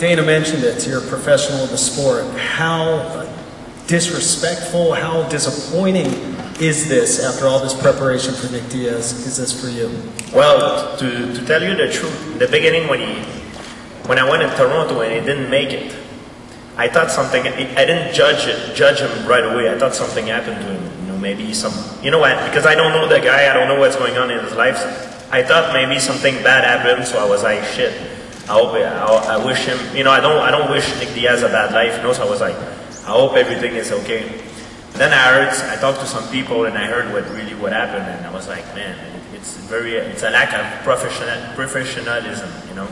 Dana mentioned it, you're a professional of the sport. How disrespectful, how disappointing is this after all this preparation for Nick Diaz? Is this for you? Well, to tell you the truth, in the beginning when I went to Toronto and he didn't make it, I thought something, I didn't judge him right away. I thought something happened to him. You know, maybe some, you know what, because I don't know the guy, I don't know what's going on in his life. I thought maybe something bad happened, so I was like, shit. I wish him, you know, I don't wish Nick Diaz a bad life, you know, so I was like, I hope everything is okay. Then I talked to some people and I heard what happened, and I was like, man, it's a lack of professionalism, you know.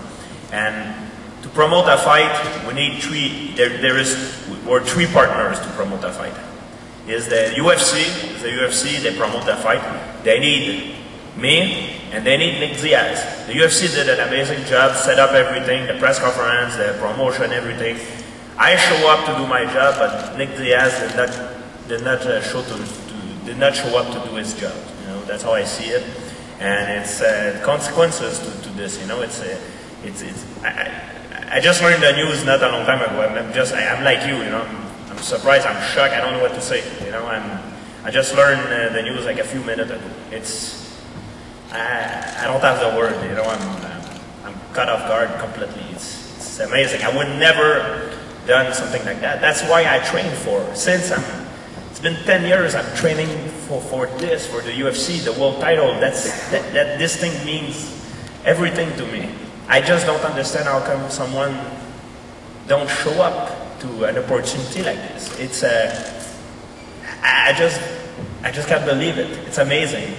And to promote a fight, we need we're three partners to promote a fight. Is the UFC, they promote the fight. They need me, and they need Nick Diaz. The UFC did an amazing job, set up everything, the press conference, the promotion, everything. I show up to do my job, but Nick Diaz did not show up to do his job. You know, that's how I see it, and it's consequences to this. You know, I just learned the news not a long time ago. I'm like you. You know, I'm surprised. I'm shocked. I don't know what to say. You know, I just learned the news like a few minutes ago. I don't have the word, you know, I'm caught off guard completely. It's amazing. I would never done something like that. That's why I train for. It's been 10 years I'm training for this, for the UFC, the world title. This thing means everything to me. I just don't understand how come someone don't show up to an opportunity like this. I just can't believe it. It's amazing.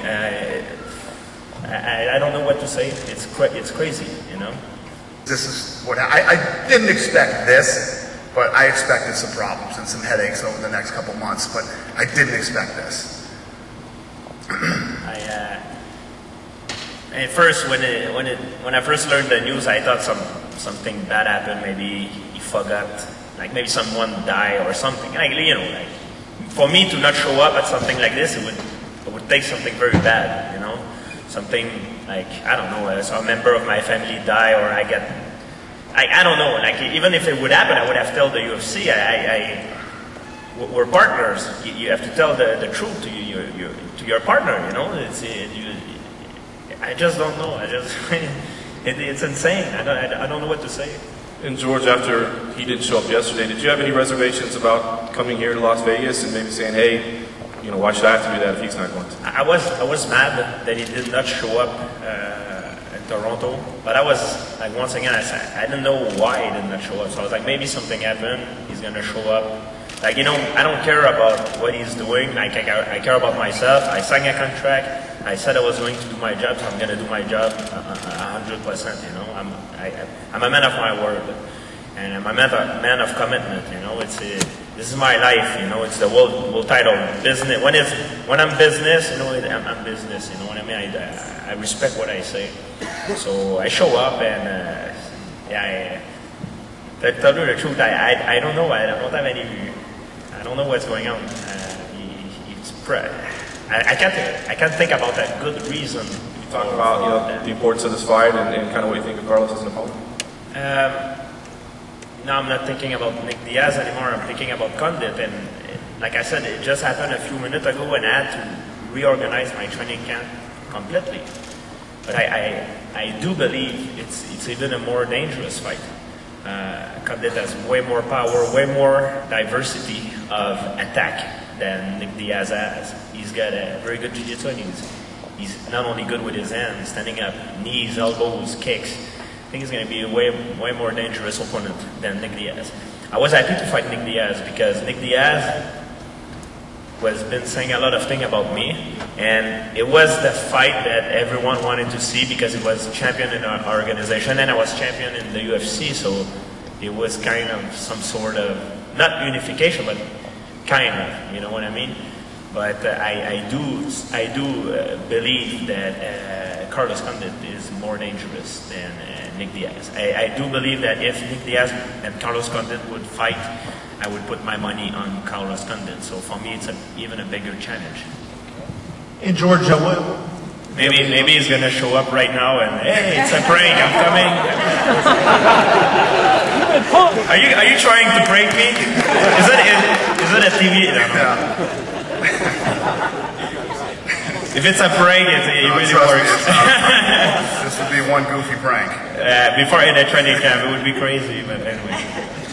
I don't know what to say. It's crazy, you know. This is what I didn't expect this, but I expected some problems and some headaches over the next couple months. But I didn't expect this. At first, when I first learned the news, I thought something bad happened. Maybe he forgot, like maybe someone died or something. Like, you know, like for me to not show up at something like this, it would take something very bad, you know. Something like, I don't know, a member of my family die, or I don't know, like even if it would happen, I would have told the UFC, we're partners, you have to tell the truth to your partner, you know. I just don't know, it's insane, I don't know what to say. And George, after he didn't show up yesterday, did you have any reservations about coming here to Las Vegas and maybe saying, hey, you know, why should I have to do that if he's not going to? I was mad that he did not show up in Toronto, but I was like, once again, I didn't know why he did not show up. So I was like, maybe something happened. He's gonna show up. Like, you know, I don't care about what he's doing. Like, I care about myself. I signed a contract. I said I was going to do my job, so I'm gonna do my job 100%. You know, I'm a man of my word, and I'm a man of commitment. You know, this is my life, you know, it's the world title. Business, when I'm business, you know, I'm business, you know what I mean? I respect what I say. So I show up and, yeah, to tell you the truth, I don't know, I don't know what's going on. I can't think about a good reason. You talk about, you know, the importance of this fight and kind of what you think of Carlos as an opponent. No, I'm not thinking about Nick Diaz anymore. I'm thinking about Condit, and like I said, it just happened a few minutes ago, and I had to reorganize my training camp completely. But I do believe it's even a more dangerous fight. Condit has way more power, way more diversity of attack than Nick Diaz has. He's got a very good jiu-jitsu, and he's not only good with his hands, standing up, knees, elbows, kicks. I think he's going to be a way more dangerous opponent than Nick Diaz. I was happy to fight Nick Diaz because Nick Diaz has been saying a lot of things about me, and it was the fight that everyone wanted to see because he was champion in our organization and I was champion in the UFC, so it was kind of some sort of, not unification, but kind of, you know what I mean? But I do believe that Carlos Condit is more dangerous than Nick Diaz. I do believe that if Nick Diaz and Carlos Condit would fight, I would put my money on Carlos Condit. So for me, it's even a bigger challenge. In Georgia, maybe he's gonna show up right now and hey, it's a prank, I'm coming. Are you trying to prank me? Is it a TV? No. If it's a prank, it really works. This would be one goofy prank. Before in a training camp, it would be crazy, but anyway.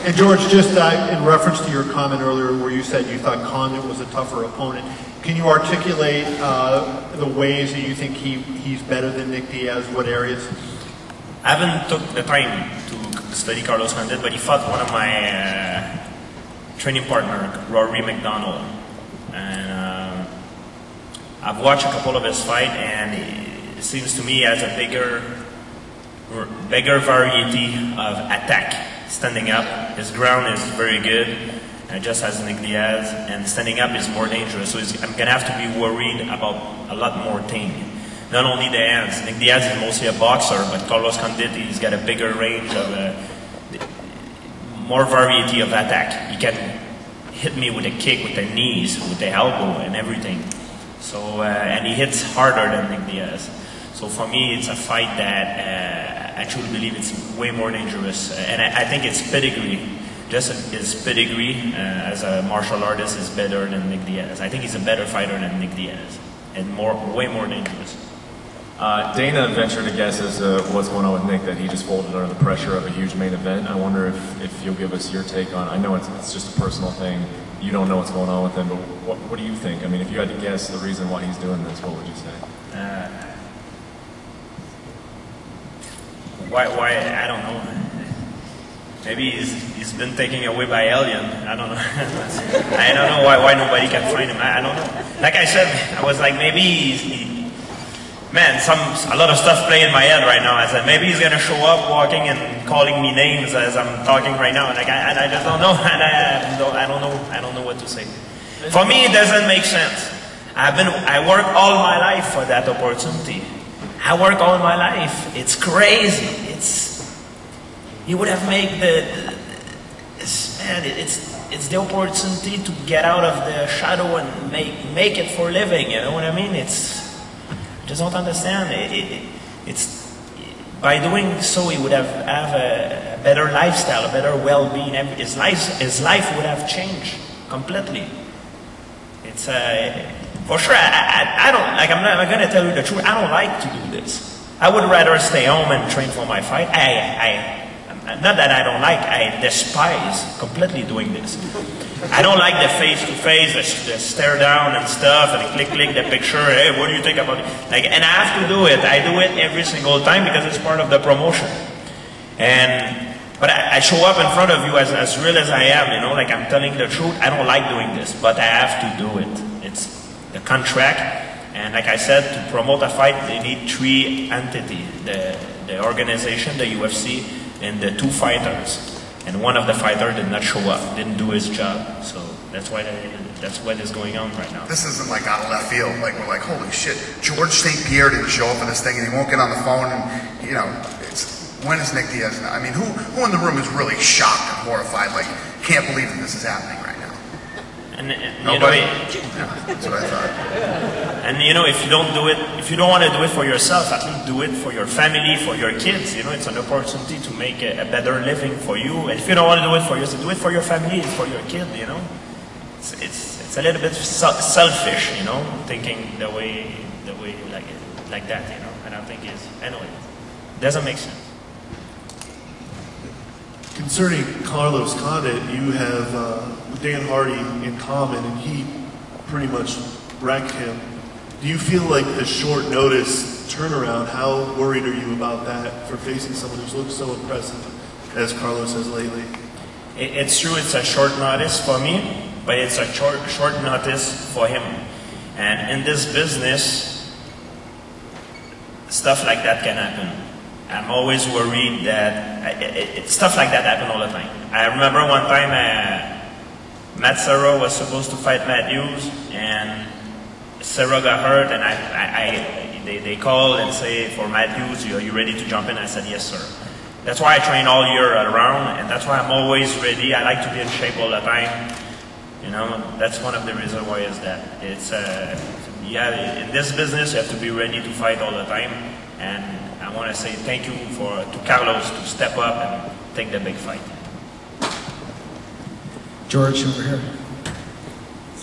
And George, just in reference to your comment earlier where you said you thought Condit was a tougher opponent, can you articulate the ways that you think he's better than Nick Diaz? What areas? I haven't took the time to study Carlos Condit, but he fought one of my training partner, Rory MacDonald. And I've watched a couple of his fights, and it seems to me he has a bigger variety of attack. Standing up, his ground is very good, just as Nick Diaz, and standing up is more dangerous. So I'm going to have to be worried about a lot more things. Not only the hands. Nick Diaz is mostly a boxer, but Carlos Condit, he's got a bigger range of, more variety of attack. He can hit me with a kick, with the knees, with the elbow, and everything. So, and he hits harder than Nick Diaz. So for me, it's a fight that I truly believe it's way more dangerous. And I think it's pedigree. Just his pedigree as a martial artist is better than Nick Diaz. I think he's a better fighter than Nick Diaz, and way more dangerous. Dana ventured to guess as to what's going on with Nick, that he just folded under the pressure of a huge main event. I wonder if you'll give us your take on, I know it's just a personal thing, you don't know what's going on with him, but what do you think? I mean, if you had to guess the reason why he's doing this, what would you say? Why, I don't know. Maybe he's been taken away by alien. I don't know. I don't know why nobody can find him. I don't know. Like I said, I was like, maybe man, a lot of stuff play in my head right now. I said, maybe he's gonna show up walking and calling me names as I'm talking right now, and I just don't know. And I don't know what to say. For me, it doesn't make sense. I worked all my life for that opportunity. I work all my life. It's crazy. You would have made it's the opportunity to get out of the shadow and make it for a living. You know what I mean? I just don't understand. It's by doing so, he would have a better lifestyle, a better well-being. His life would have changed completely. It's for sure. I don't like. I'm going to tell you the truth. I don't like to do this. I would rather stay home and train for my fight. Not that I don't like. I despise completely doing this. I don't like the face-to-face, the stare down and stuff, and click the picture. Hey, what do you think about it? And I have to do it. I do it every single time because it's part of the promotion. But I show up in front of you as real as I am. You know, like I'm telling the truth. I don't like doing this, but I have to do it. It's the contract, and like I said, to promote a fight, they need 3 entities: the organization, the UFC, and the 2 fighters. And one of the fighters did not show up, didn't do his job. So that's what is going on right now. This isn't like out of left field. Like we're like, holy shit, George St-Pierre didn't show up for this thing, and he won't get on the phone. And you know, when is Nick Diaz? I mean, who in the room is really shocked and horrified? Like, can't believe that this is happening right now. And nobody. That's what I thought. And you know, if you don't do it, if you don't want to do it for yourself, at least do it for your family, for your kids. You know, it's an opportunity to make a better living for you. And if you don't want to do it for yourself, do it for your family and for your kid. You know, it's a little bit selfish. You know, thinking the way like that. You know, I don't think it's anyway. It doesn't make sense. Concerning Carlos Condit, you have Dan Hardy in common, and he pretty much wrecked him. Do you feel like the short notice turnaround, how worried are you about that for facing someone who's looked so impressive as Carlos has lately? It's true, it's a short notice for me, but it's a short notice for him. And in this business, stuff like that can happen. I'm always worried that stuff like that happen all the time. I remember one time Matt Serra was supposed to fight Matthews, and Serra got hurt, and they called and say, for Matthews, are you ready to jump in? I said, yes, sir. That's why I train all year around, and that's why I'm always ready. I like to be in shape all the time. You know, that's one of the reasons why is that. It's, yeah, in this business, you have to be ready to fight all the time, and I want to say thank you to Carlos to step up and take the big fight. George, over here.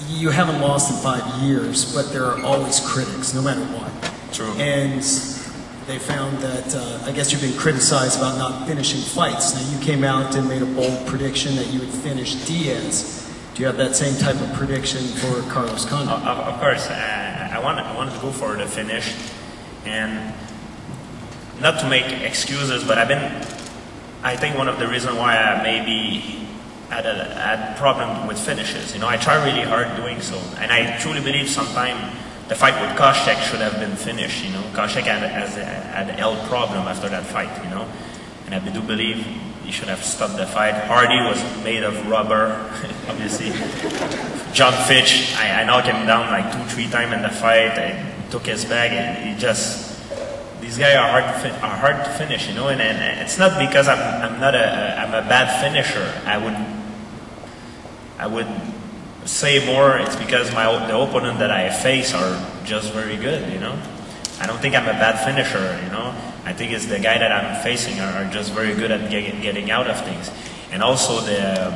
You haven't lost in 5 years, but there are always critics, no matter what. True. And they found that, I guess you've been criticized about not finishing fights. Now, you came out and made a bold prediction that you would finish Diaz. Do you have that same type of prediction for Carlos Condit? Of course. I wanted to go for the finish. And not to make excuses, but I think one of the reasons why I maybe had a problem with finishes. You know, I try really hard doing so. And I truly believe sometimes the fight with Koscheck should have been finished, you know. Koscheck had a health problem after that fight, you know. And I do believe he should have stopped the fight. Hardy was made of rubber, obviously. John Fitch, I knocked him down like 2-3 times in the fight. I took his bag, and he just... These guys are hard to finish, you know. And it's not because I'm a bad finisher. I would say more, it's because the opponent that I face are just very good, you know. I don't think I'm a bad finisher, you know. I think it's the guy that I'm facing are just very good at getting out of things. And also the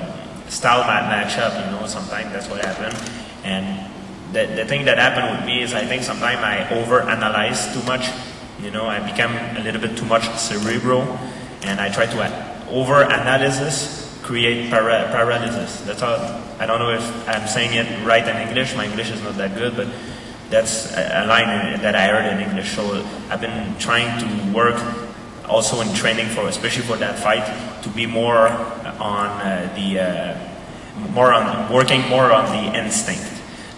style matchup, you know, sometimes that's what happened. And the thing that happened with me is I think sometimes I overanalyze too much, you know. I become a little bit too much cerebral, and I try to overanalysis create paralysis. That's all. I don't know if I'm saying it right in English. My English is not that good, but that's a line that I heard in English. So I've been trying to work also in training especially for that fight, to be more on working more on the instinct.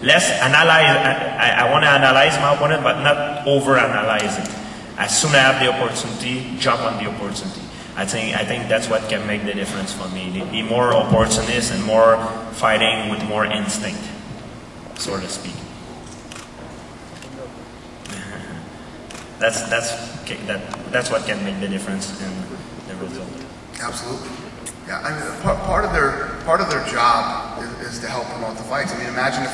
Less analyze. I want to analyze my opponent, but not overanalyze it. As soon as I have the opportunity, jump on the opportunity. I think that's what can make the difference for me. Be more opportunist and more fighting with more instinct, so to speak. That's what can make the difference in the result. Absolutely. Yeah, I mean, part of their job is to help promote the fights. I mean, imagine if,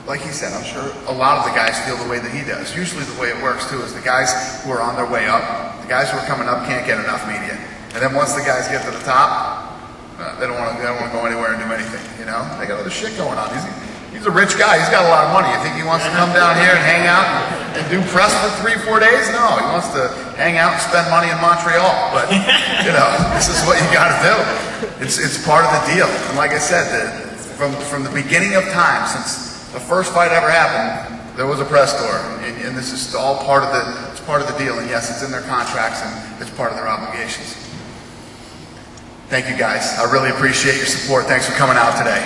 like he said, I'm sure a lot of the guys feel the way that he does. Usually the way it works too is the guys who are on their way up, the guys who are coming up can't get enough media. And then once the guys get to the top, they don't want to go anywhere and do anything, you know? They got other shit going on. He's a rich guy. He's got a lot of money. You think he wants to come down here and hang out and do press for 3-4 days? No, he wants to hang out and spend money in Montreal. But, you know, this is what you got to do. It's part of the deal. And like I said, from the beginning of time, since the first fight ever happened, there was a press tour. And this is all part of the deal. And yes, it's in their contracts and it's part of their obligations. Thank you guys. I really appreciate your support. Thanks for coming out today.